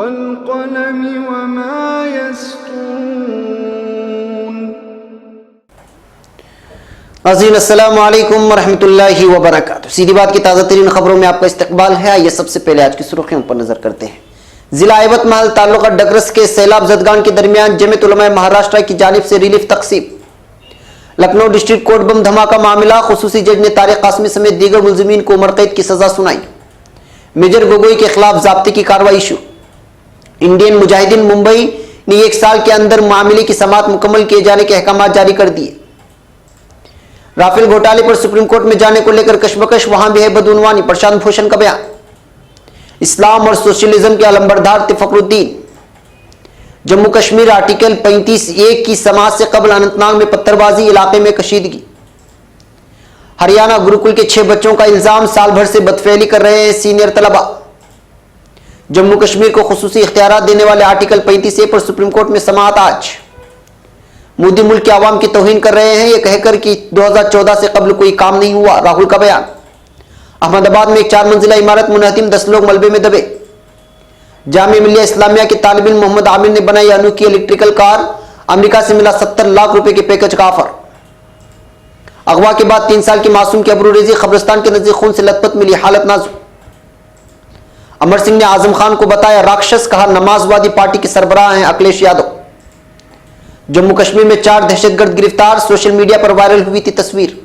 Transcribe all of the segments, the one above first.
वल्क़लमि वमा यस्तून। अज़ीज़ अस्सलामु अलैकुम वरहमतुल्लाहि वबरकातुहू। सीधी बात की ताज़ा तरीन खबरों में आपका इस्तकबाल है। आइए सबसे पहले आज की सुर्खियों पर नजर करते हैं। जिला ऐबत महल ताल्लुका डगरस के सैलाब ज़दगान के दरमियान जमीयत उलमा महाराष्ट्र की जानिब से रिलीफ तकसीम। लखनऊ डिस्ट्रिक्ट कोर्ट बम धमाका मामला, खुसूसी जज ने तारिक कासमी समेत दीगर मुल्ज़िमीन को उम्र कैद की सजा सुनाई। मेजर गोगोई के खिलाफ ज़ाब्ते की कार्रवाई शुरू। इंडियन मुजाहिदीन मुंबई ने 1 साल के अंदर मामले की समाअत मुकम्मल किए जाने के अहकाम जारी कर दिए। राफेल घोटाले पर सुप्रीम कोर्ट में जाने को लेकर कशमकश, वहां भी है बदउनवानी, प्रशांत भूषण का बयान। इस्लाम और सोशलिज्म के अलंबरदार थे फखरुद्दीन। जम्मू कश्मीर आर्टिकल 35(1) की समाअत से कबल अनंतनाग में पत्थरबाजी, इलाके में कशीदगी। हरियाणा गुरुकुल के 6 बच्चों का इल्जाम, साल भर से बदफेली कर रहे हैं सीनियर तलबा। जम्मू कश्मीर को खुसूसी इख्तियारात देने वाले आर्टिकल 35(a) पर सुप्रीम कोर्ट में समाअत आज। मोदी मुल्क के आवाम की तौहीन कर रहे हैं, यह कहकर कि 2014 से कबल कोई काम नहीं हुआ, राहुल का बयान। अहमदाबाद में एक 4 मंजिला इमारत मुनहतिम, 10 लोग मलबे में दबे। जामिया मिल्लिया इस्लामिया के तालिब इल्म मोहम्मद आमिर ने बनाई अनोखी इलेक्ट्रिकल कार, अमेरिका से मिला 70 लाख रुपए के पैकेज का ऑफर। अगवा के बाद 3 साल की मासूम की अबरूरेजी, कब्रिस्तान के नजदीक खून से लथपथ मिली, हालत नाजुक। अमर सिंह ने आजम खान को बताया राक्षस, कहा नमाजवादी पार्टी के सरबराह हैं अखिलेश यादव। जम्मू कश्मीर में 4 दहशतगर्द गिरफ्तार, सोशल मीडिया पर वायरल हुई थी तस्वीर।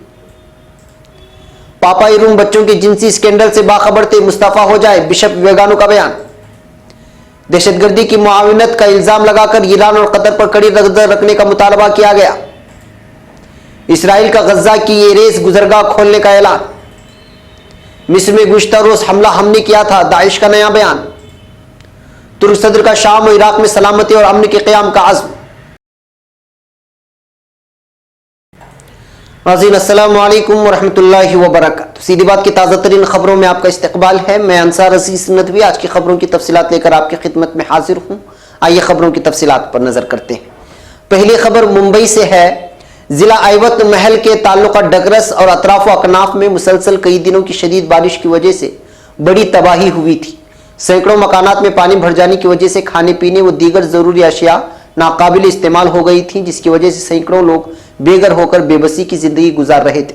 पापा रूम बच्चों के जिनसी स्कैंडल से बाखबर थे, मुस्तफा हो जाए, बिशप वेगानो का बयान। दहशतगर्दी की मुआविनत का इल्जाम लगाकर ईरान और कतर पर कड़ी नजर रखने का मुतालबा किया गया। इसराइल का गजा की ये रेस गुजरगाह खोलने का ऐलान। मिस्र में गुज़श्ता रोज हमला हमने किया था, दाइश का नया बयान। तुर्क सदर का शाम और इराक में सलामती और अमन के क़याम का अज़्म। अस्सलामु अलैकुम वरहमतुल्लाहि वबरकातुहू। सीधी बात की ताज़ा तरीन खबरों में आपका इस्तकबाल है। मैं अंसार अजीज नदवी आज की खबरों की तफसीलात लेकर आपकी खिदमत में हाजिर हूँ। आइए खबरों की तफसीलात पर नजर करते हैं। पहली खबर मुंबई से है। जिला ऐबत महल के ताल्लुका डगरस और अतराफ अकनाफ में मुसलसल कई दिनों की शदीद बारिश की वजह से बड़ी तबाही हुई थी। सैकड़ों मकानात में पानी भर जाने की वजह से खाने पीने व दीगर जरूरी अशिया नाकाबिल इस्तेमाल हो गई थी, जिसकी वजह से सैकड़ों लोग बेघर होकर बेबसी की जिंदगी गुजार रहे थे।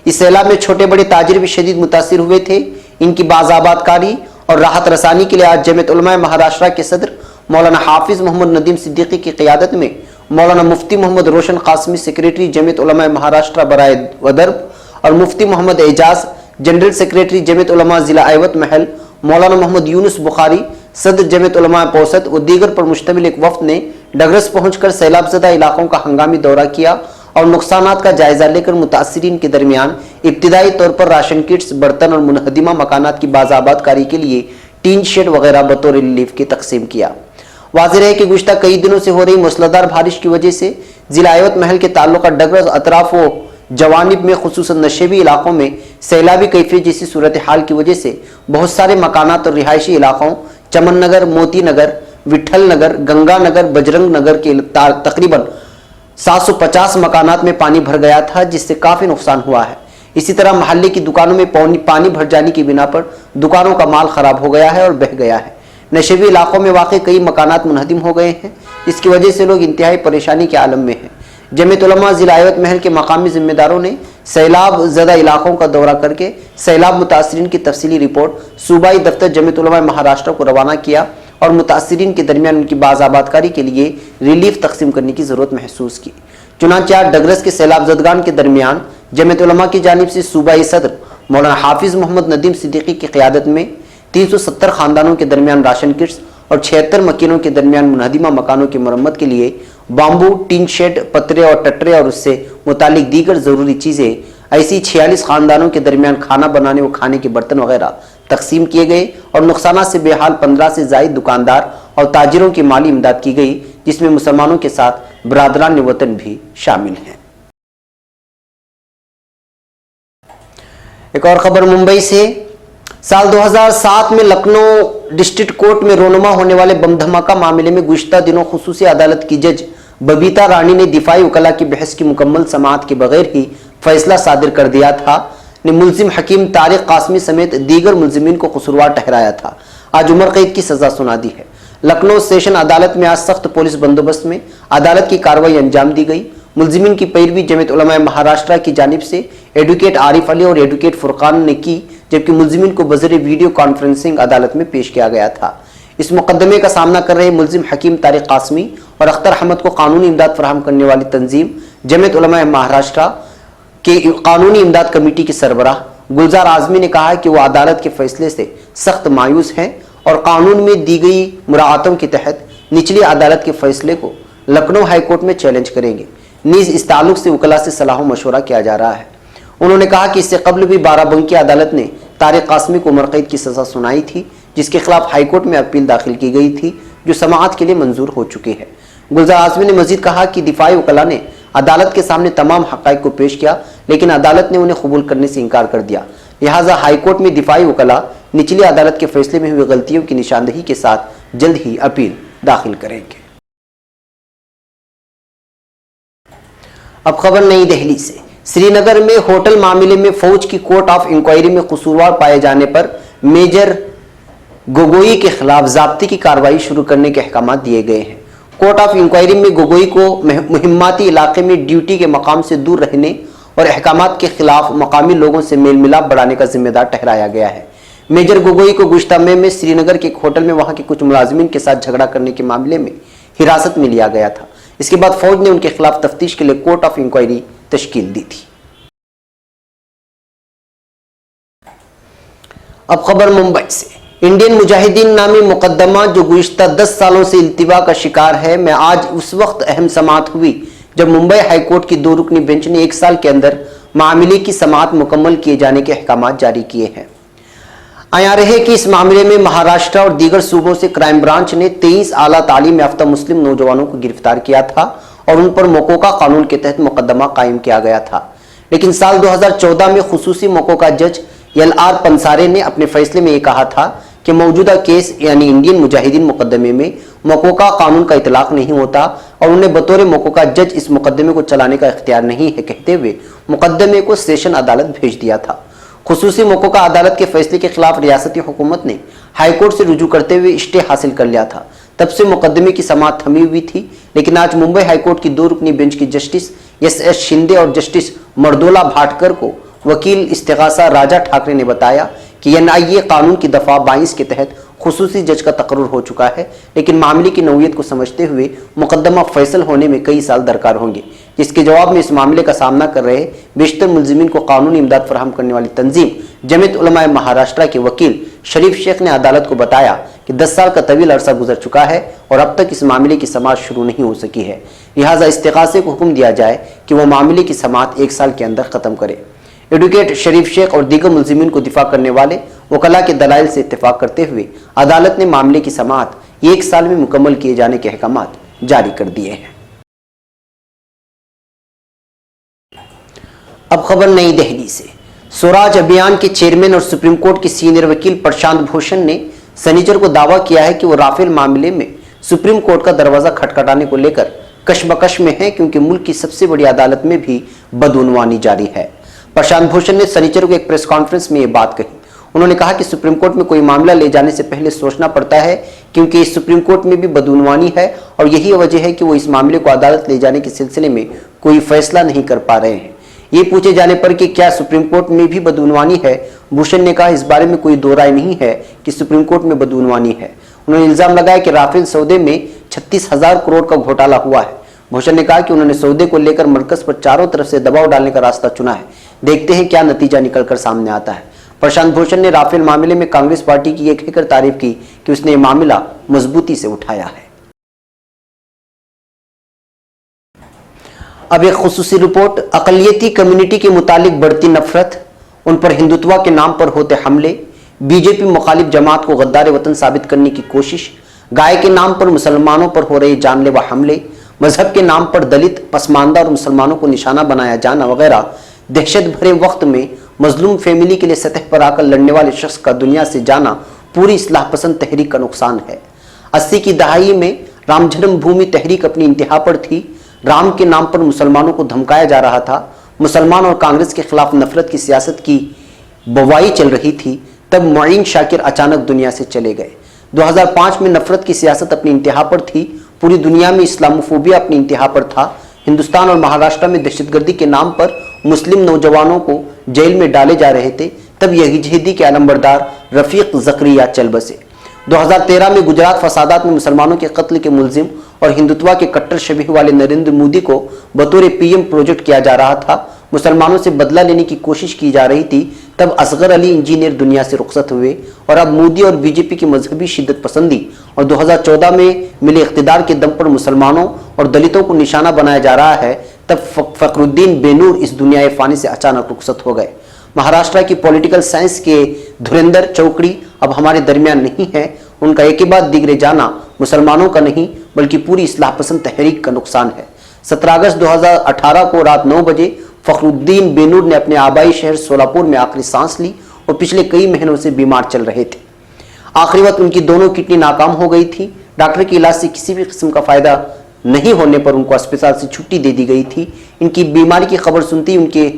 इस सैलाब में छोटे बड़े ताजिर भी शदीद मुतासिर हुए थे। इनकी बाज़ाबादकारी और राहत रसानी के लिए आज जमीयत उलमा महाराष्ट्र के सदर मौलाना हाफिज मोहम्मद नदीम सिद्दीकी की क़ियादत में मौलाना मुफ्ती मोहम्मद रोशन कासमी, सेक्रेटरी जमीयत उलमा महाराष्ट्र बराए वदर्ब, और मुफ्ती मोहम्मद एजाज, जनरल सेक्रेटरी जमीयत उलमा जिला ऐबत महल, मौलाना मोहम्मद यूनुस बुखारी, सदर जमीयत उलमा पौसत व दीगर पर मुश्तमिल एक वफ्द ने डगरस पहुंचकर सैलाबज़दा इलाकों का हंगामी दौरा किया और नुकसानात का जायजा लेकर मुतासिरीन के दरमियान इब्तिदाई तौर पर राशन किट्स, बर्तन और मुनहदिमा मकानात की बाज़ाबादकारी के लिए टीन शेड वगैरह बतौर रिलीफ की तकसीम किया। वाज़ेह है कि गुज़श्ता कई दिनों से हो रही मूसलाधार बारिश की वजह से जिला ऐबत महल के ताल्लुका डगरस, अतराफ व जवानिब में खुसूसन नशेबी इलाकों में सैलाबी कैफियत जैसी सूरत हाल की वजह से बहुत सारे मकानात और रिहायशी इलाकों चमन नगर, मोती नगर, विठल नगर, गंगा नगर, बजरंग नगर के तकरीबन 750 मकानात में पानी भर गया था, जिससे काफ़ी नुकसान हुआ है। इसी तरह महल्ले की दुकानों में पानी भर जाने की बिना पर दुकानों का माल खराब हो गया है और बह गया है। नशेबी इलाकों में वाक़ई कई मकानात मुनहदिम हो गए हैं, जिसकी वजह से लोग इंतहाई परेशानी के आलम में हैं। जमीयत उलमा जिला ऐबत महल के मकामी जिम्मेदारों ने सैलाब ज़दा इलाकों का दौरा करके सैलाब मुतासिरीन की तफसीली रिपोर्ट सूबाई दफ्तर जमीयत उलमा महाराष्ट्र को रवाना किया और मुतासिरीन के दरमियान उनकी बाज़ाबादकारी के लिए रिलीफ तकसीम करने की ज़रूरत महसूस की। चुनांचे आज डगरस के सैलाब ज़दगान के दरमियान जमीयत उलमा की जानिब से सूबाई सदर मौलाना हाफिज मोहम्मद नदीम सिद्दीकी की क़ियादत में 370 ख़ानदानों के दरमियान राशन किट्स और 76 मकीनों के दरमियान मुनहदिमा मकानों की मरम्मत के लिए बाम्बू, टीन शेड, पतरे और टटरे और उससे मुतालिक दीगर ज़रूरी चीज़ें ऐसी 46 ख़ानदानों के दरमियान खाना बनाने व खाने के बर्तन वगैरह तकसीम किए गए और नुकसाना से बेहाल 15 से ज़ायद दुकानदार और ताजिरों की माली इमदाद की गई, जिसमें मुसलमानों के साथ बरादरान वतन भी शामिल हैं। एक और खबर मुंबई से। साल 2007 में लखनऊ डिस्ट्रिक्ट कोर्ट में रोनुमा होने वाले बम धमाका मामले में गुज़श्ता दिनों खुसूसी अदालत की जज बबीता रानी ने दिफाई वकला की बहस की मुकम्मल समाअत के बगैर ही फैसला सादिर कर दिया था। ने मुल्जिम हकीम तारिक कासमी समेत दीगर मुल्जिमीन को कसूरवार ठहराया था। आज उम्र कैद की सजा सुना दी है। लखनऊ सेशन अदालत में आज सख्त पुलिस बंदोबस्त में अदालत की कार्रवाई अंजाम दी गई। मुलजिमीन की पैरवी जमीयत उलमा महाराष्ट्र की जानिब से एडवोकेट आरिफ अली और एडवोकेट फुरकान ने की, जबकि मुलजिमीन को बजर वीडियो कॉन्फ्रेंसिंग अदालत में पेश किया गया था। इस मुकदमे का सामना कर रहे मुलजिम हकीम तारिक कासमी और अख्तर अहमद को कानूनी इमदाद फराहम करने वाली तंजीम जमीयत उलमा महाराष्ट्र के कानूनी इमदाद कमेटी के सरबराह गुलजार आजमी ने कहा कि वो अदालत के फैसले से सख्त मायूस हैं और कानून में दी गई मुराआतों के तहत निचली अदालत के फैसले को लखनऊ हाईकोर्ट में चैलेंज करेंगे। नीज इस ताल्लुक से वकला से सलाह मशवरा किया जा रहा है। उन्होंने कहा कि इससे कबल भी बाराबंकी अदालत ने तारिक कासमी को उम्र कैद की सजा सुनाई थी, जिसके खिलाफ हाईकोर्ट में अपील दाखिल की गई थी, जो समाअत के लिए मंजूर हो चुकी है। गुलजार आजमी ने मजीद कहा कि दिफाई वकला ने अदालत के सामने तमाम हक़ाइक़ को पेश किया, लेकिन अदालत ने उन्हें कबूल करने से इनकार कर दिया। लिहाजा हाईकोर्ट में दिफाई वकला निचली अदालत के फैसले में हुई गलतियों की निशानदही के साथ जल्द ही अपील दाखिल करेंगे। अब खबर नई दिल्ली से। श्रीनगर में होटल मामले में फौज की कोर्ट ऑफ इंक्वायरी में कसूरवार पाए जाने पर मेजर गोगोई के खिलाफ ज़ाब्ते की कार्रवाई शुरू करने के अहकाम दिए गए हैं। कोर्ट ऑफ इंक्वायरी में गोगोई को मुहिम्माती इलाके में ड्यूटी के मकाम से दूर रहने और अहकामात के खिलाफ मकामी लोगों से मेल मिलाप बढ़ाने का जिम्मेदार ठहराया गया है। मेजर गोगोई को गुज़श्ता मई में श्रीनगर के एक होटल में वहां के कुछ मुलाजिमीन के साथ झगड़ा करने के मामले में हिरासत में लिया गया था। इसके बाद फौज ने उनके खिलाफ तफ्तीश के लिए कोर्ट ऑफ इंक्वायरी तश्कील दी थी। अब खबर मुंबई से। इंडियन मुजाहिदीन नामी मुकदमा जो गुज़श्ता 10 सालों से इल्तिवा का शिकार है, में आज उस वक्त अहम समाअत हुई जब मुंबई हाईकोर्ट की 2 रुकनी बेंच ने 1 साल के अंदर मामले की समाअत मुकम्मल किए जाने के अहकाम जारी किए हैं। आया रहे कि इस मामले में महाराष्ट्र और दीगर सूबों से क्राइम ब्रांच ने 23 आला तालीम याफ्ता मुस्लिम नौजवानों को गिरफ्तार किया था और उन पर मौकोका कानून के तहत मुकदमा कायम किया गया था। लेकिन साल 2014 में खुसूसी मौकोका जज LR पंसारे ने अपने फैसले में यह कहा था कि मौजूदा केस यानी इंडियन मुजाहिदीन मुकदमे में मौकोका कानून का इतलाक नहीं होता और उन्हें बतौर मौकोका जज इस मुकदमे को चलाने का इख्तियार नहीं है, कहते हुए मुकदमे को सेशन अदालत भेज दिया था। खुसूसी मौकोका अदालत के फैसले के खिलाफ रियासती हुकूमत ने हाईकोर्ट से रुजू करते हुए स्टे हासिल कर लिया था। तब से मुकदमे की समाअत थमी हुई थी, लेकिन आज मुंबई हाईकोर्ट की 2 रुकनी बेंच की जस्टिस SS शिंदे और जस्टिस मर्दोला भाटकर को वकील इस्तिगासा राजा ठाकरे ने बताया कि NIA कानून की दफा 22 के तहत खुसूसी जज का तकर्रुर हो चुका है, लेकिन मामले की नौयत को समझते हुए मुकदमा फैसल होने में कई साल दरकार होंगे। जिसके जवाब में इस मामले का सामना कर रहे बेशतर मुलजिमीन को कानूनी इमदाद फराहम करने वाली तंजीम जमीयत उलमा महाराष्ट्र के वकील शरीफ शेख ने अदालत को बताया कि 10 साल का तवील अरसा गुजर चुका है और अब तक इस मामले की समाअत शुरू नहीं हो सकी है। लिहाजा इस्तिगासे को हुक्म दिया जाए कि वह मामले की समाअत 1 साल के अंदर खत्म करे। एडवोकेट शरीफ शेख और दीगर मुलजिमीन को दिफा करने वाले वकला के दलाइल से इत्तेफाक करते हुए अदालत ने मामले की समाअत 1 साल में मुकम्मल किए जाने के अहकाम जारी कर दिए हैं। अब खबर नई दिल्ली से। स्वराज अभियान के चेयरमैन और सुप्रीम कोर्ट के सीनियर वकील प्रशांत भूषण ने शनिवार को दावा किया है कि वो राफेल मामले में सुप्रीम कोर्ट का दरवाजा खटखटाने को लेकर कशमकश में है, क्योंकि मुल्क की सबसे बड़ी अदालत में भी बदउनवानी जारी है। प्रशांत भूषण ने शनिवार को एक प्रेस कॉन्फ्रेंस में ये बात कही। उन्होंने कहा कि सुप्रीम कोर्ट में कोई मामला ले जाने से पहले सोचना पड़ता है, क्योंकि इस सुप्रीम कोर्ट में भी बदउनवानी है और यही वजह है कि वो इस मामले को अदालत ले जाने के सिलसिले में कोई फैसला नहीं कर पा रहे हैं। ये पूछे जाने पर कि क्या सुप्रीम कोर्ट में भी बदउनवानी है, भूषण ने कहा इस बारे में कोई दो राय नहीं है कि सुप्रीम कोर्ट में बदउनवानी है। उन्होंने इल्जाम लगाया कि राफेल सौदे में 36,000 करोड़ का घोटाला हुआ है। भूषण ने कहा कि उन्होंने सौदे को लेकर मरकज पर चारों तरफ से दबाव डालने का रास्ता चुना है। देखते हैं क्या नतीजा निकलकर सामने आता है। प्रशांत भूषण ने राफेल मामले में कांग्रेस पार्टी की ये कहकर तारीफ की कि उसने ये मामला मजबूती से उठाया है। अब एक खुसूसी रिपोर्ट। अकलियती कम्युनिटी के मुतालिक बढ़ती नफरत, उन पर हिंदुत्व के नाम पर होते हमले, बीजेपी मुखालिफ जमात को गद्दार वतन साबित करने की कोशिश, गाय के नाम पर मुसलमानों पर हो रहे जानलेवा हमले, मजहब के नाम पर दलित, पसमानदा और मुसलमानों को निशाना बनाया जाना वगैरह दहशत भरे वक्त में मजलूम फैमिली के लिए सतह पर आकर लड़ने वाले शख्स का दुनिया से जाना पूरी इस्लाह पसंद तहरीक का नुकसान है। 80 की दहाई में राम जन्मभूमि तहरीक अपनी इंतहा पर थी। राम के नाम पर मुसलमानों को धमकाया जा रहा था। मुसलमान और कांग्रेस के खिलाफ नफरत की सियासत की बवाई चल रही थी। तब मुईन शाकिर अचानक दुनिया से चले गए। 2005 में नफरत की सियासत अपनी इंतहा पर थी, पूरी दुनिया में इस्लामोफोबिया अपनी इंतहा पर था। हिंदुस्तान और महाराष्ट्र में दहशतगर्दी के नाम पर मुस्लिम नौजवानों को जेल में डाले जा रहे थे, तब यजीदी के अलंबरदार रफीक जकरिया चल बसे। 2013 में गुजरात फसादात में मुसलमानों के कत्ल के मुलजिम और हिंदुत्व के कट्टर शबीह वाले नरेंद्र मोदी को बतौर पीएम प्रोजेक्ट किया जा रहा था। मुसलमानों से बदला लेने की कोशिश की जा रही थी, तब असगर अली इंजीनियर दुनिया से रुखसत हुए और अब मोदी और बीजेपी की मजहबी शिद्दत पसंदी और 2014 में मिले इख्तिदार के दम पर मुसलमानों और दलितों को निशाना बनाया जा रहा है, तब फखरुद्दीन बेनूर इस दुनिया फानी से अचानक रुखसत हो गए। महाराष्ट्र की पॉलिटिकल साइंस के धुरंधर चौकड़ी अब हमारे दरमियान नहीं है। उनका एक के बाद दिगरे जाना मुसलमानों का नहीं बल्कि पूरी इस्लाह पसंद तहरीक का नुकसान है। 17 अगस्त 2018 को रात 9 बजे फखरुद्दीन बेनूर ने अपने आबाई शहर सोलापुर में आखिरी सांस ली और पिछले कई महीनों से बीमार चल रहे थे। आखिरी वक्त उनकी दोनों किडनी नाकाम हो गई थी। डॉक्टर के इलाज से किसी भी किस्म का फायदा नहीं होने पर उनको अस्पताल से छुट्टी दे दी गई थी। इनकी बीमारी की खबर सुनते ही उनके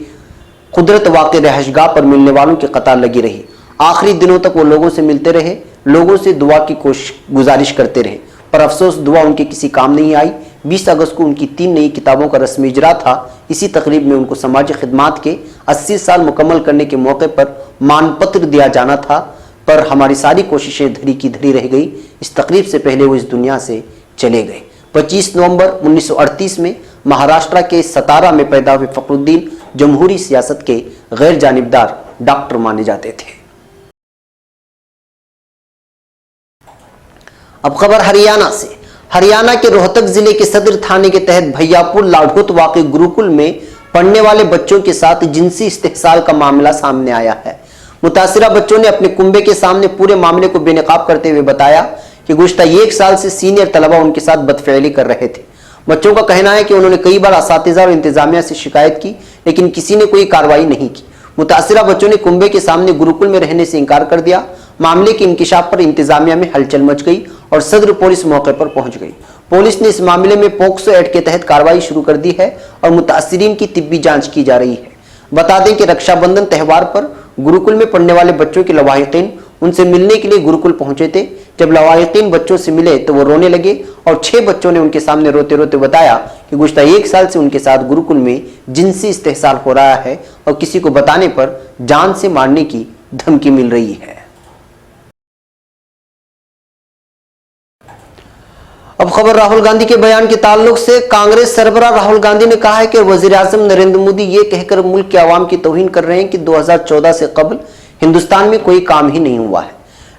कुदरत वाक़ रहशगाह पर मिलने वालों की कतार लगी रही। आखिरी दिनों तक वो लोगों से मिलते रहे, लोगों से दुआ की गुजारिश करते रहे, पर अफसोस दुआ उनके किसी काम नहीं आई। 20 अगस्त को उनकी 3 नई किताबों का रस्मी इजरा था। इसी तकरीब में उनको समाजी खिदमात के 80 साल मुकम्मल करने के मौके पर मानपत्र दिया जाना था, पर हमारी सारी कोशिशें धरी की धरी रह गई। इस तकरीब से पहले वो इस दुनिया से चले गए। 25 नवंबर 1938 में महाराष्ट्र के सतारा में पैदा हुए फखरुद्दीन जमहूरी सियासत के गैर जानिबदार डॉक्टर माने जाते थे। अब खबर हरियाणा से। हरियाणा के रोहतक जिले के सदर थाने के तहत भैयापुर लाढ़ौत वाक़े गुरुकुल में पढ़ने वाले बच्चों के साथ जिनसी इस्तेहसाल का मामला सामने आया है। मुतासिरा बच्चों ने अपने कुंबे के सामने पूरे मामले को बेनकाब करते हुए बताया कि गुज़श्ता 1 साल से सीनियर तलबा उनके साथ बदफेली कर रहे थे। बच्चों का कहना है कि उन्होंने कई बार असातिज़ा और इंतजामिया से शिकायत की, लेकिन किसी ने कोई कार्रवाई नहीं की। मुतासिरा बच्चों ने कुंबे के सामने गुरुकुल में रहने से इनकार कर दिया। मामले के इंकिशाफ पर इंतजामिया में हलचल मच गई और सदर पुलिस मौके पर पहुंच गई। पुलिस ने इस मामले में पोक्सो एक्ट के तहत कार्रवाई शुरू कर दी है और मुतासिरीन की तिब्बी जांच की जा रही है। बता दें कि रक्षाबंधन त्यौहार पर गुरुकुल में पढ़ने वाले बच्चों के लवाहिकीन उनसे मिलने के लिए गुरुकुल पहुंचे थे। जब लवाहिकीन बच्चों से मिले तो वो रोने लगे और 6 बच्चों ने उनके सामने रोते रोते बताया कि गुज़श्ता 1 साल से उनके साथ गुरुकुल में जिनसी इस्तेहसाल हो रहा है और किसी को बताने पर जान से मारने की धमकी मिल रही है। अब खबर राहुल गांधी के बयान के ताल्लुक से। कांग्रेस सरबराह राहुल गांधी ने कहा है कि वज़ीर-ए-आज़म नरेंद्र मोदी ये कहकर मुल्क के आवाम की तौहीन कर रहे हैं कि 2014 से कबल हिंदुस्तान में कोई काम ही नहीं हुआ है।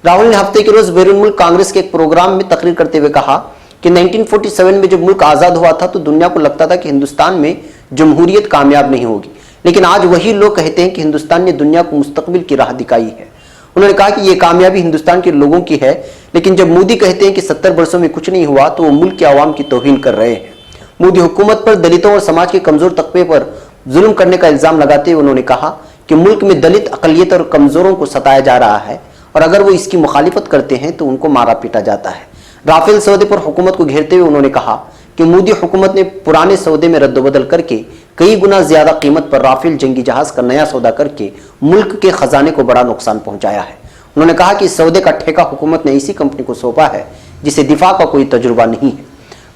राहुल ने हफ्ते के रोज बैरून मुल्क कांग्रेस के एक प्रोग्राम में तकरीर करते हुए कहा कि 1947 में जब मुल्क आज़ाद हुआ था तो दुनिया को लगता था कि हिंदुस्तान में जमहूरियत कामयाब नहीं होगी, लेकिन आज वही लोग कहते हैं कि हिंदुस्तान ने दुनिया को मुस्तकबिल की राह दिखाई है। उन्होंने कहा कि यह कामयाबी हिंदुस्तान के लोगों की है, लेकिन जब मोदी कहते हैं कि 70 वर्षों में कुछ नहीं हुआ तो वो मुल्क के आवाम की तौहीन कर रहे हैं। मोदी हुकूमत पर दलितों और समाज के कमजोर तबके पर जुल्म करने का इल्जाम लगाते हुए उन्होंने कहा कि मुल्क में दलित, अकलियत और कमजोरों को सताया जा रहा है और अगर वो इसकी मुखालिफत करते हैं तो उनको मारा पीटा जाता है। राफेल सौदे पर हुकूमत को घेरते हुए उन्होंने कहा कि मोदी हुकूमत ने पुराने सौदे में रद्दबदल करके कई गुना ज्यादा कीमत पर राफेल जंगी जहाज का नया सौदा करके मुल्क के खजाने को बड़ा नुकसान पहुंचाया है। उन्होंने कहा कि इस सौदे का ठेका हुकूमत ने इसी कंपनी को सौंपा है जिसे दिफा का कोई तजुर्बा नहीं है।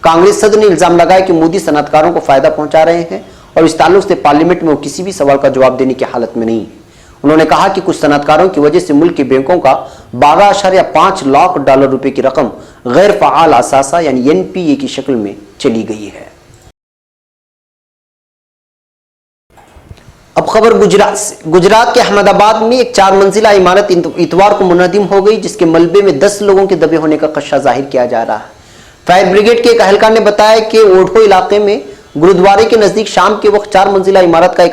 कांग्रेस सदर ने इल्जाम लगाया कि मोदी सनअतकारों को फायदा पहुंचा रहे हैं और इस ताल्लुक से पार्लियामेंट में वो किसी भी सवाल का जवाब देने की हालत में नहीं है। उन्होंने कहा कि कुछ सनअतकारों की वजह से मुल्क के बैंकों का 12.5 लाख डॉलर रुपए की रकम गैर फ़आल असासा यानी एनपीए की शक्ल में चली गई है। अब खबर गुजरात से। गुजरात के अहमदाबाद में एक 4 मंजिला इमारत इतवार को मुनहदिम हो गई, जिसके मलबे में 10 लोगों के दबे होने का खदशा जाहिर किया जा रहा है। फायर ब्रिगेड के एक अहलकार ने बताया कि ओढ़ो इलाके में गुरुद्वारे के नजदीक शाम के वक्त 4 मंजिला इमारत का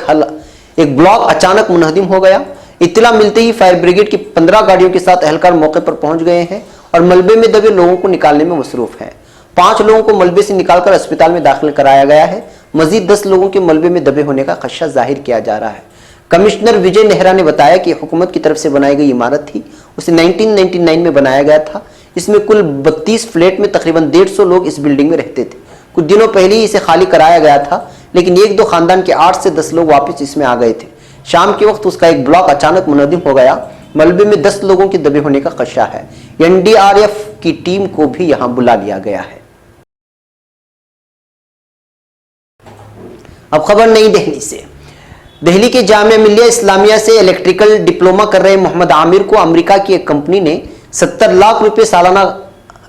एक ब्लॉक अचानक मुनहदिम हो गया। इत्तला मिलते ही फायर ब्रिगेड की 15 गाड़ियों के साथ अहलकार मौके पर पहुंच गए हैं और मलबे में दबे लोगों को निकालने में मसरूफ है। 5 लोगों को मलबे से निकालकर अस्पताल में दाखिल कराया गया है। मजीद 10 लोगों के मलबे में दबे होने का खदशा जाहिर किया जा रहा है। कमिश्नर विजय नेहरा ने बताया कि हुकूमत की तरफ से बनाई गई इमारत थी, उसे 1999 में बनाया गया था। इसमें कुल 32 फ्लैट में तकरीबन 150 लोग इस बिल्डिंग में रहते थे। कुछ दिनों पहले ही इसे खाली कराया गया था, लेकिन 1-2 खानदान के 8 से 10 लोग वापस इसमें आ गए थे। शाम के वक्त उसका एक ब्लॉक अचानक मुनहदिम हो गया मलबे में 10 लोगों के दबे होने का खदशा है। एनडीआरएफ की टीम को भी यहां बुला लिया गया है। अब खबर नई दिल्ली से। दिल्ली के जामिया मिल्लिया इस्लामिया से इलेक्ट्रिकल डिप्लोमा कर रहे मोहम्मद आमिर को अमेरिका की एक कंपनी ने 70 लाख रुपए सालाना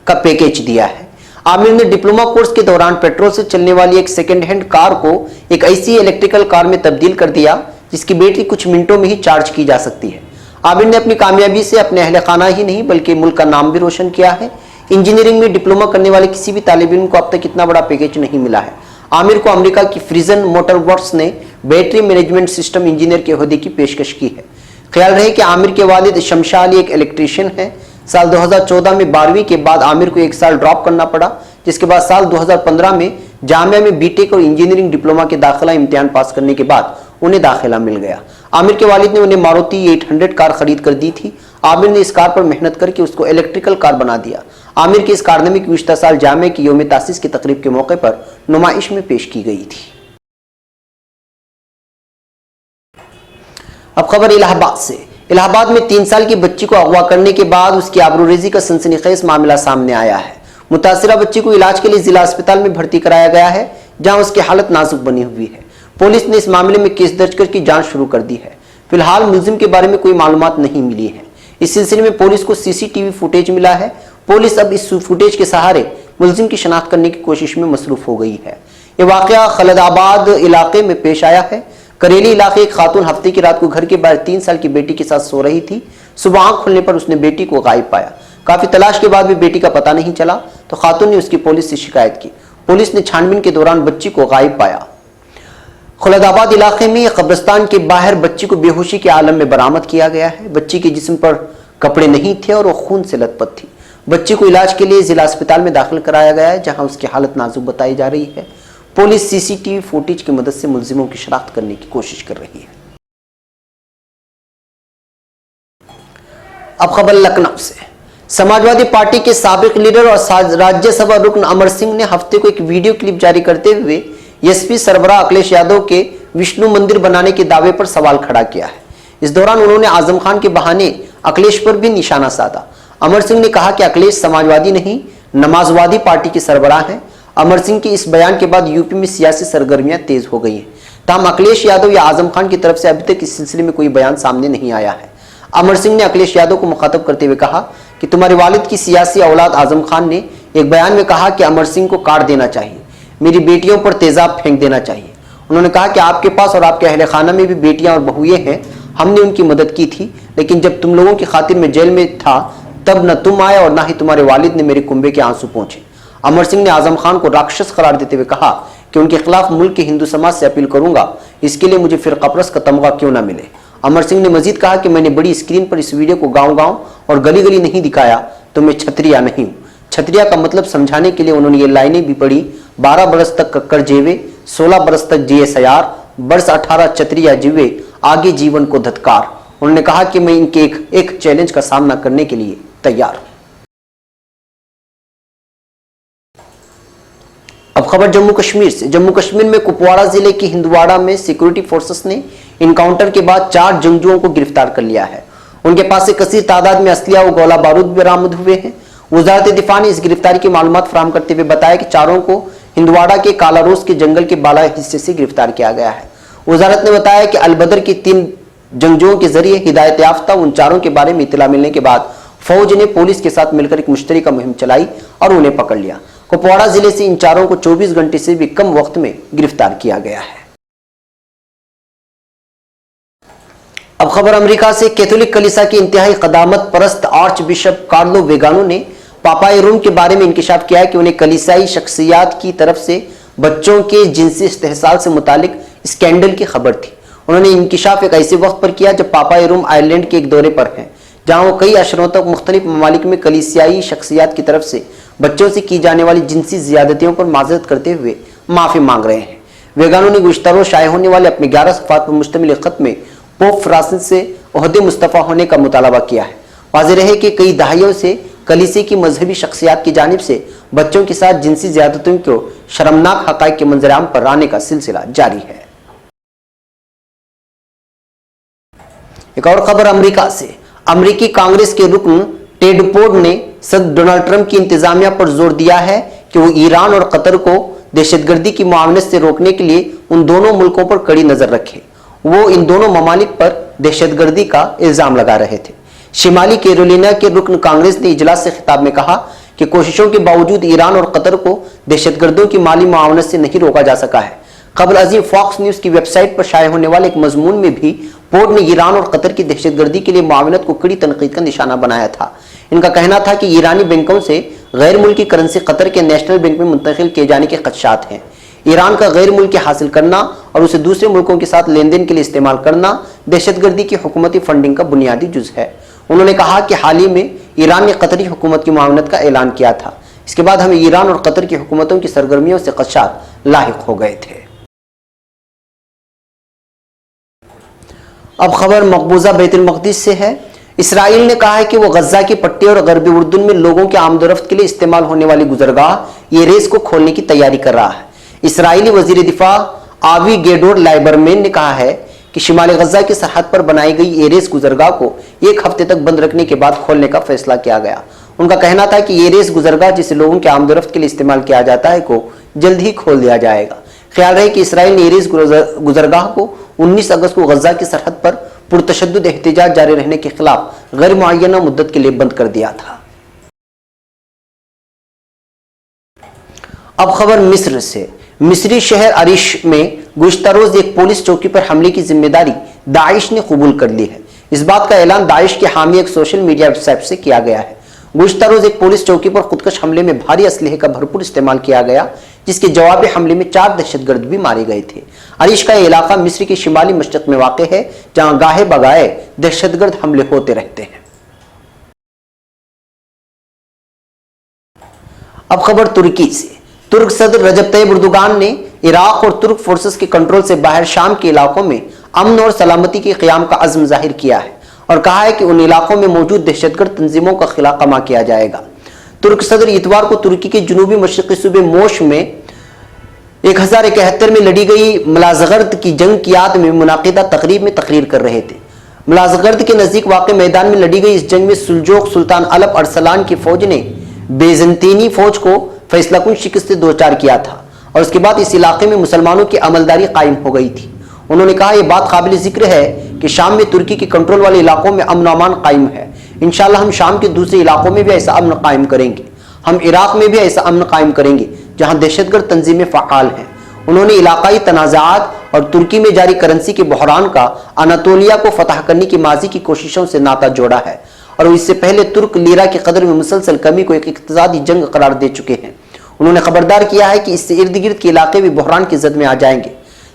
का पैकेज दिया है। आमिर ने डिप्लोमा कोर्स के दौरान पेट्रोल से चलने वाली एक सेकेंड हैंड कार को एक ऐसी इलेक्ट्रिकल कार में तब्दील कर दिया जिसकी बैटरी कुछ मिनटों में ही चार्ज की जा सकती है। आमिर ने अपनी कामयाबी से अपने अहले खाना ही नहीं बल्कि मुल्क का नाम भी रोशन किया है। इंजीनियरिंग में डिप्लोमा करने वाले किसी भी तालिब इल्म को अब तक इतना बड़ा पैकेज नहीं मिला है। आमिर को अमेरिका की फ्रीजन मोटर वर्क्स ने बैटरी मैनेजमेंट सिस्टम इंजीनियर के ओहदे की पेशकश की है। ख्याल रहे कि आमिर के वालिद शमशा अली एक इलेक्ट्रीशियन है। साल 2014 में 12वीं के बाद आमिर को एक साल ड्रॉप करना पड़ा, जिसके बाद साल 2015 में जामिया में बीटेक और इंजीनियरिंग डिप्लोमा के दाखिला इम्तिहान पास करने के बाद उन्हें दाखिला मिल गया। आमिर के वालिद ने उन्हें मारुति 800 कार खरीद कर दी थी। आमिर ने इस कार पर मेहनत करके उसको इलेक्ट्रिकल कार बना दिया। आमिर की इस कारनामे की गुज़िश्ता साल जामिया की यौम तासीस की तकरीब के मौके पर नुमाइश में पेश की गई थी। अब खबर इलाहाबाद से। इलाहाबाद में 3 साल की बच्ची को अगवा करने के बाद उसकी आबरूरेजी का सनसनीखेज मामला सामने आया है। मुतासिरा बच्ची को इलाज के लिए जिला अस्पताल में भर्ती कराया गया है, जहां उसकी हालत नाजुक बनी हुई है। पुलिस ने इस मामले में केस दर्ज करके जांच शुरू कर दी है। फिलहाल मुलजिम के बारे में कोई मालूमात नहीं मिली है। इस सिलसिले में पुलिस को सीसीटीवी फुटेज मिला है। पुलिस अब इस फुटेज के सहारे मुलजिम की शनाख्त करने की कोशिश में मसरूफ हो गई है। यह वाकया खलदाबाद इलाके में पेश आया है। करेली इलाके एक खातून हफ्ते की रात को घर के बाहर 3 साल की बेटी के साथ सो रही थी। सुबह आंख खुलने पर उसने बेटी को गायब पाया। काफी तलाश के बाद भी बेटी का पता नहीं चला तो खातून ने उसकी पुलिस से शिकायत की। पुलिस ने छानबीन के दौरान बच्ची को गायब पाया। खुलदाबाद इलाके में कब्रिस्तान के बाहर बच्ची को बेहोशी के आलम में बरामद किया गया है। बच्ची के जिस्म पर कपड़े नहीं थे और वो खून से लथपथ थी। बच्ची को इलाज के लिए जिला अस्पताल में दाखिल कराया गया है, जहां उसकी हालत नाजुक बताई जा रही है। पुलिस सीसीटीवी फुटेज की मदद से मुलजिमों की शनाख्त करने की कोशिश कर रही है। अब खबर लखनऊ से। समाजवादी पार्टी के साबिक लीडर और राज्यसभा रुकन अमर सिंह ने हफ्ते को एक वीडियो क्लिप जारी करते हुए एसपी सरबराह अखिलेश यादव के विष्णु मंदिर बनाने के दावे पर सवाल खड़ा किया है। इस दौरान उन्होंने आजम खान के बहाने अखिलेश पर भी निशाना साधा। अमर सिंह ने कहा कि अखिलेश समाजवादी नहीं, नमाजवादी पार्टी के सरबराह हैं। अमर सिंह के इस बयान के बाद यूपी में सियासी सरगर्मियां तेज हो गई हैं। ताहम अखिलेश यादव या आजम खान की तरफ से अभी तक इस सिलसिले में कोई बयान सामने नहीं आया है। अमर सिंह ने अखिलेश यादव को मुखातब करते हुए कहा कि तुम्हारे वालिद की सियासी औलाद आजम खान ने एक बयान में कहा कि अमर सिंह को काट देना चाहिए, मेरी बेटियों पर तेजाब फेंक देना चाहिए। उन्होंने कहा कि आपके पास और आपके अहले खाना में भी बेटियां और बहुएं हैं, हमने उनकी मदद की थी, लेकिन जब तुम लोगों की खातिर में जेल में था तब न तुम आए और न ही तुम्हारे वालिद ने मेरे कुंबे के आंसू पहुंचे। अमर सिंह ने आजम खान को राक्षस करार देते हुए कहा कि उनके खिलाफ मुल्क के हिंदू समाज से अपील करूंगा, इसके लिए मुझे फिरका परस्त का तमगा क्यों ना मिले। अमर सिंह ने मजीद कहा कि मैंने बड़ी स्क्रीन पर इस वीडियो को गांव-गांव और गली-गली नहीं दिखाया तो मैं छतरिया नहीं हूं। छतरिया का मतलब समझाने के लिए उन्होंने ये लाइनें भी पढ़ी। 12 बरस तक कक्कर जेवे, 16 बरस तक जिए सयार, वर्ष 18 चतरिया जीवे, आगे जीवन को धत्कार। उन्होंने कहा कि मैं इनके एक चैलेंज का सामना करने के लिए तैयार। अब खबर जम्मू कश्मीर से। जम्मू कश्मीर में कुपवाड़ा जिले के हिंदवाड़ा में सिक्योरिटी फोर्सेस ने इनकाउंटर के बाद 4 जंगजुओं को गिरफ्तार कर लिया है। उनके पास से कसीर तादाद में असलिया और गोला बारूद बरामद हुए हैं। वजारत दिफा ने इस गिरफ्तारी की मालूमात फराहम करते हुए बताया कि चारों को हिंदवाड़ा के कालारोस के जंगल के बाला हिस्से से गिरफ्तार किया गया है। वजारत ने बताया कि अलबदर के 3 जंगजुओं के जरिए हिदायत याफ्ता उन चारों के बारे में इत्तला मिलने के बाद फौज ने पुलिस के साथ मिलकर एक मुश्तरका मुहिम चलाई और उन्हें पकड़ लिया। कुपवाड़ा जिले से इन चारों को 24 घंटे से भी कम वक्त में गिरफ्तार किया गया है। अब खबर अमेरिका से। कैथोलिक कलीसिया के इंतहाई कदामत परस्त आर्च बिशप कार्लो वेगानो ने पापाई रूम के बारे में इंकिशाफ किया है कि उन्हें कलीसियाई शख्सियात की तरफ से बच्चों के जिनसी इस्तेहसाल से मुतालिक स्कैंडल की खबर थी। उन्होंने इंकिशाफ एक ऐसे वक्त पर किया जब पापाई रूम आयरलैंड के एक दौरे पर हैं, जहां वो कई अशरों तक मुख्तलिफ ममालिक में कलीसियाई शख्सियात की तरफ से बच्चों से की जाने वाली जिनसी ज्यादतियों पर माजरत करते हुए माफी मांग रहे हैं। वेगानो ने गुज़श्ता रोज़ शाये होने वाले अपने 11 सफ़ात पर मुश्तमिल खत में पोप फ्रांसिस से ओहदे मुस्तफ़ा होने का मुतालबा किया है। वाज़ेह रहे कि कई दहाइयों से कलीसिया की मजहबी शख्सियात की जानिब से बच्चों के साथ जिनसी ज्यादतियों को शर्मनाक हक़ाइक़ के मंजर-ए-आम पर लाने का सिलसिला जारी है। एक और खबर अमेरिका से। अमेरिकी कांग्रेस के रुकन टेड पोड ने सदर डोनाल्ड ट्रंप की इंतजामिया पर जोर दिया है कि वो ईरान और कतर को दहशतगर्दी की मुआवनत से रोकने के लिए उन दोनों मुल्कों पर कड़ी नजर रखे। वो इन दोनों ममालिक पर दहशतगर्दी का इल्जाम लगा रहे थे। शिमाली कैरोलिना के रुकन कांग्रेस ने इजलास से खिताब में कहा कि कोशिशों के बावजूद ईरान और कतर को दहशतगर्दों की माली मुआवनत से नहीं रोका जा सका है। खबर अजीम फॉक्स न्यूज की वेबसाइट पर शाये होने वाले एक मजमून में भी पोर्ट ने ईरान और कतर की दहशतगर्दी के लिए मुआवनत को कड़ी तनकीद का निशाना बनाया था। इनका कहना था कि ईरानी बैंकों से गैर मुल्की करेंसी कतर के नेशनल बैंक में मुंतकिल किए जाने के खदशात हैं। ईरान का गैर मुल्की हासिल करना और उसे दूसरे मुल्कों के साथ लेन देन के लिए इस्तेमाल करना दहशतगर्दी की हुकूमती फंडिंग का बुनियादी जुज है। उन्होंने कहा कि हाल ही में ईरान ने कतरी हुकूमत की मुआवनत का ऐलान किया था। इसके बाद हमें ईरान और कतर की हुकूमतों की सरगर्मियों से खदशात लाहिक हो गए थे। अब खबर मकबूजा बैतुल मक़दिस से है। इसराइल ने कहा है कि वो गजा की पट्टी और गरबी उर्दून में लोगों के आमदोरफ्त के लिए इस्तेमाल होने वाली गुजरगाह येरेस को खोलने की तैयारी कर रहा है। इसराइली वजीर दिफा आवी गेडोर लाइबरमैन ने कहा है कि शिमाली गजा की सरहद पर बनाई गई येरेस गुजरगाह को एक हफ्ते तक बंद रखने के बाद खोलने का फैसला किया गया। उनका कहना था कि येरेस गुजरगाह जिसे लोगों के आमदोरफ्त के लिए इस्तेमाल किया जाता है को जल्द ही खोल दिया जाएगा। ख्याल रहे कि इसराइल ने येरेस गुजरगाह को 19 अगस्त को गजा की सरहद पर पुरतशद्दुद एहतिजाज जारी रहने के खिलाफ गैर मुअय्यना मुद्दत के लिए बंद कर दिया था। अब खबर मिस्र से। मिस्री शहर अरिश में गुज़श्ता रोज एक पुलिस चौकी पर हमले की जिम्मेदारी दाइश ने कबूल कर ली है। इस बात का ऐलान दाइश के हामी एक सोशल मीडिया वेबसाइट से किया गया है। गुज़श्ता रोज एक पुलिस चौकी पर खुदकश हमले में भारी असलहे का भरपूर इस्तेमाल किया गया, जिसके जवाबी हमले में 4 दहशतगर्द भी मारे गए थे। अरिश का इलाका मिस्र के शिमाली मशरक में वाक़ है, जहां गाहे बगाए दहशतगर्द हमले होते रहते हैं। अब खबर तुर्की से। तुर्क सदर रजब तैयब एर्दोगान ने इराक और तुर्क फोर्सेस के कंट्रोल से बाहर शाम के इलाकों में अमन और सलामती के क़याम का अज़्म जाहिर किया है और कहा है कि उन इलाकों में मौजूद दहशतगर्द तंजीमों का खिलाफमा किया जाएगा। तुर्क सदर इतवार को तुर्की के जुनूबी मशरक़ी सूबे मोश में 1071 में लड़ी गई मलाज़गर्द की जंग की याद में मुनाकिदा तकरीब में तकरीर कर रहे थे। मलाज़गर्द के नज़दीक वाक़ मैदान में लड़ी गई इस जंग में सुल्जोक सुल्तान अलप अरसलान की फौज ने बेजंतीनी फौज को फैसलाकुन शिकस्त से दो चार किया था और उसके बाद इस इलाके में मुसलमानों की अमलदारी कायम हो गई थी। उन्होंने कहा यह बात काबिल जिक्र है कि शाम में तुर्की के कंट्रोल वाले इलाकों में अमन अमान कायम है। इंशाअल्लाह हम शाम के दूसरे इलाकों में भी ऐसा अमन कायम करेंगे। हम इराक में भी ऐसा अमन कायम करेंगे जहां दहशतगर्द तंजीमें फ़ाल हैं। उन्होंने इलाकाई तनाज़ात और तुर्की में जारी करेंसी के बहरान का अनातोलिया को फतह करने की माजी की कोशिशों से नाता जोड़ा है और इससे पहले तुर्क लीरा की कदर में मुसलसल कमी को एक इक़्तिसादी जंग करार दे चुके हैं। उन्होंने खबरदार किया है कि इससे इर्द गिर्द के इलाके भी बहरान की जद में आ जाएंगे।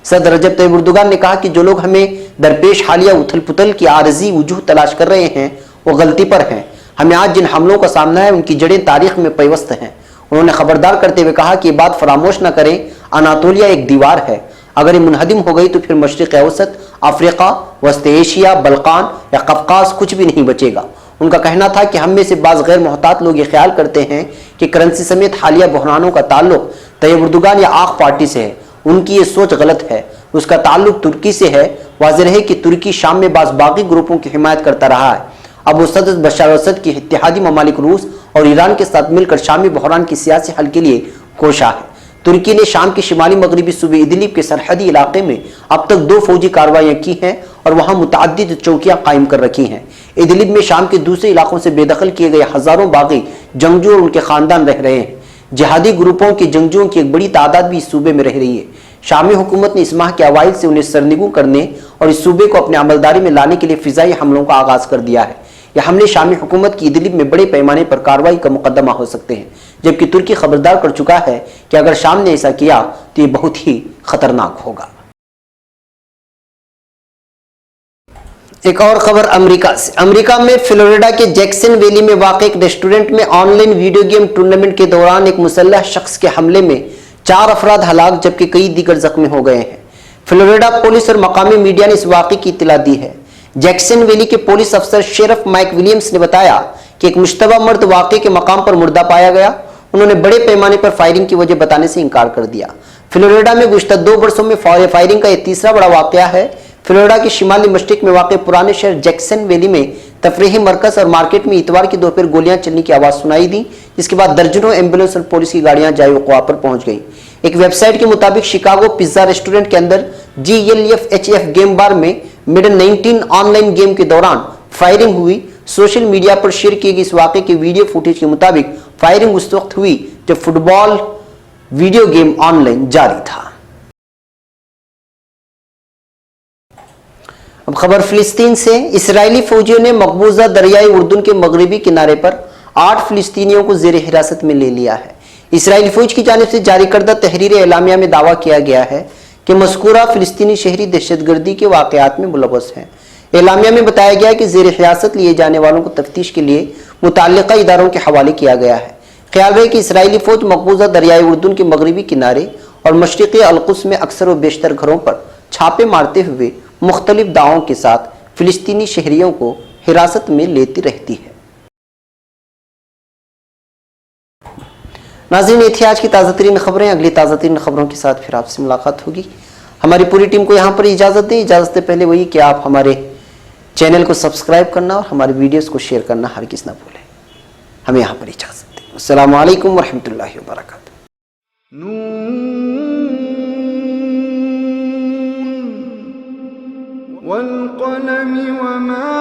सदर रजब तैयब एर्दोगान ने कहा कि जो लोग हमें दरपेश हालिया उथल पुथल की आरजी वजूह तलाश कर रहे हैं वो गलती पर हैं। हमें आज जिन हमलों का सामना है उनकी जड़ें तारीख में पैवस्त हैं। उन्होंने खबरदार करते हुए कहा कि ये बात फरामोश न करें, अनातोलिया एक दीवार है, अगर ये मुनहदिम हो गई तो फिर मशरिक़ औसत, अफ्रीका, वस्त एशिया, बल्कान या कफकास कुछ भी नहीं बचेगा। उनका कहना था कि हम में से बाज़ गैर मोहतात लोग ये ख्याल करते हैं कि करेंसी समेत हालिया बहरानों का ताल्लुक तैयब एर्दोगान या आख पार्टी से है। उनकी ये सोच गलत है, उसका ताल्लुक तुर्की से है। वाज़ेह है कि तुर्की शाम में बाज़ बागी ग्रुपों की हिमायत करता रहा है। अब वो सदर बशर असद के इत्तेहादी ममालिक रूस और ईरान के साथ मिलकर शामी बहरान की सियासी हल के लिए कोशा है। तुर्की ने शाम के शिमाली मगरबी सूबे इदलिब के सरहदी इलाके में अब तक 2 फौजी कार्रवाइयाँ की हैं और वहाँ मुतअद्दिद चौकियाँ कायम कर रखी हैं। इदलिब में शाम के दूसरे इलाकों से बेदखल किए गए हज़ारों बागी जंगजू और उनके ख़ानदान रह रहे हैं। जिहादी ग्रुपों के जंगजुओं की एक बड़ी तादाद भी इस सूबे में रह रही है। शामी हुकूमत ने इस माह के अवाइल से उन्हें सरनिगू करने और इस सूबे को अपने अमलदारी में लाने के लिए फ़िज़ाई हमलों का आगाज़ कर दिया है। यह हमले शामी हुकूमत की इदलिब में बड़े पैमाने पर कार्रवाई का मुकदमा हो सकते हैं, जबकि तुर्की खबरदार कर चुका है कि अगर शाम ने ऐसा किया तो ये बहुत ही खतरनाक होगा। एक और खबर अमेरिका से। अमेरिका में फ्लोरिडा के जैक्सन वैली में वाक़ एक रेस्टोरेंट में ऑनलाइन वीडियो गेम टूर्नामेंट के दौरान एक मुसल्लह शख्स के हमले में 4 अफराद हलाक जबकि कई दीगर जख्मी हो गए हैं। फ्लोरिडा पुलिस और मकामी मीडिया ने इस वाक़े की इत्तला दी है। जैक्सन वैली के पुलिस अफसर शेरिफ माइक विलियम्स ने बताया कि एक मुश्तबा मर्द वाक़े के मकाम पर मुर्दा पाया गया। उन्होंने बड़े पैमाने पर फायरिंग की वजह बताने से इनकार कर दिया। फ्लोरिडा में गुज़श्ता 2 वर्षों में फायरिंग का यह तीसरा बड़ा वाक़या है। फ्लोरिडा के शिमाली मशरिक में वाक़ पुराने शहर जैक्सन वैली में तफरीही मरकज और मार्केट में इतवार की दोपहर गोलियां चलने की आवाज सुनाई दी, जिसके बाद दर्जनों एम्बुलेंस और पुलिस की गाड़ियां जाए वक़ुआ पर पहुंच गई। एक वेबसाइट के मुताबिक शिकागो पिज्जा रेस्टोरेंट के अंदर GLFHF गेम बार में मिडल 19 ऑनलाइन गेम के दौरान फायरिंग हुई। सोशल मीडिया पर शेयर किए गए इस वाक़े के वीडियो फुटेज के मुताबिक फायरिंग उस वक्त हुई जब फुटबॉल वीडियो गेम ऑनलाइन जारी था। अब खबर फिलिस्तीन से। इसराइली फौजियों ने मकबूजा दरियाई उर्दून के मगरबी किनारे पर 8 फिलिस्तीनियों को जेर हिरासत में ले लिया है। इसराइली फौज की जानिब से जारी करदा तहरीर एलामिया में दावा किया गया है कि मज़कूरा फिलिस्तीनी शहरी दहशतगर्दी के वाक़यात में मुलव्वस हैं। एलामिया में बताया गया कि जेर हिरासत लिए जाने वालों को तफ्तीश के लिए मुतल्लिका इदारों के हवाले किया गया है। ख्याल रहे कि इसराइली फौज मकबूजा दरियाई उर्दून के मगरबी किनारे और मशरिक़ी अलक़ुद्स में अक्सर व बेशतर घरों पर छापे मारते हुए मुख्तलिफ दावों के साथ फिलिस्तीनी शहरियों को हिरासत में लेती रहती है। नाज़रीन, ये थी आज की ताज़ा तरीन खबरें। अगली ताज़ा तरीन खबरों के साथ फिर आपसे मुलाकात होगी। हमारी पूरी टीम को यहाँ पर इजाज़त दें। इजाज़त से पहले वही कि आप हमारे चैनल को सब्सक्राइब करना और हमारे वीडियोस को शेयर करना हरगिज़ ना भूलें। हमें यहाँ पर इजाज़त दें। अस्सलामु अलैकुम वरहमतुल्लाहि वबरकातुहू। वल क़लम वमा